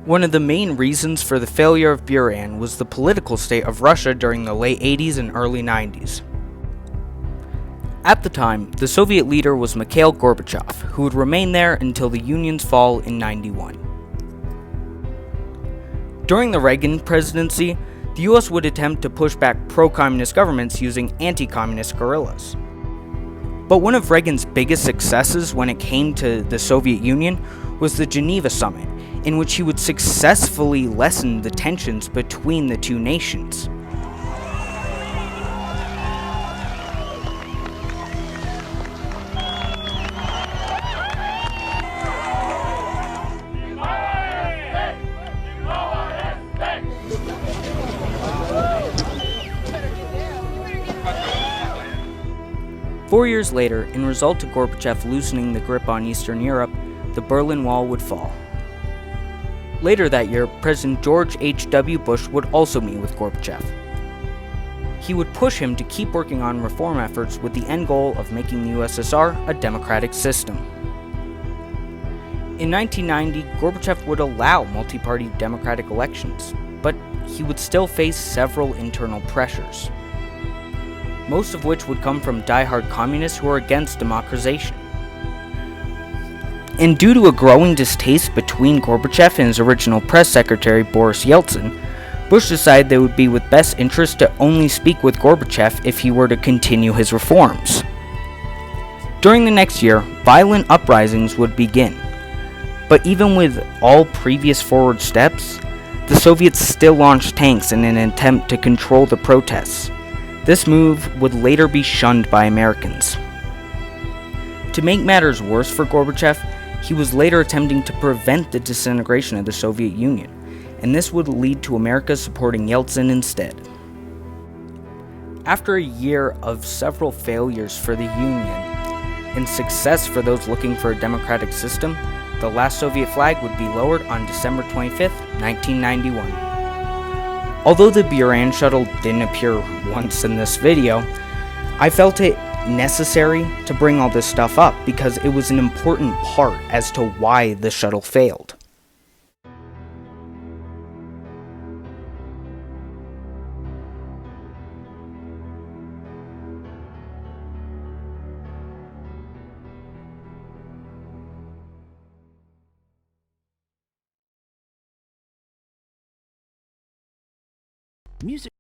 One of the main reasons for the failure of Buran was the political state of Russia during the late 80s and early 90s. At the time, the Soviet leader was Mikhail Gorbachev, who would remain there until the Union's fall in '91. During the Reagan presidency, the US would attempt to push back pro-communist governments using anti-communist guerrillas. But one of Reagan's biggest successes when it came to the Soviet Union was the Geneva Summit, in which he would successfully lessen the tensions between the two nations. Four years later, in result to Gorbachev loosening the grip on Eastern Europe, the Berlin Wall would fall. Later that year, President George H.W. Bush would also meet with Gorbachev. He would push him to keep working on reform efforts with the end goal of making the USSR a democratic system. In 1990, Gorbachev would allow multi-party democratic elections, but he would still face several internal pressures, most of which would come from die-hard communists who were against democratization. And due to a growing distaste between Gorbachev and his original press secretary Boris Yeltsin, Bush decided that it would be with best interest to only speak with Gorbachev if he were to continue his reforms. During the next year, violent uprisings would begin. But even with all previous forward steps, the Soviets still launched tanks in an attempt to control the protests. This move would later be shunned by Americans. To make matters worse for Gorbachev, he was later attempting to prevent the disintegration of the Soviet Union, and this would lead to America supporting Yeltsin instead. After a year of several failures for the Union and success for those looking for a democratic system, the last Soviet flag would be lowered on December 25, 1991. Although the Buran shuttle didn't appear once in this video, I felt it necessary to bring all this stuff up because it was an important part as to why the shuttle failed. Music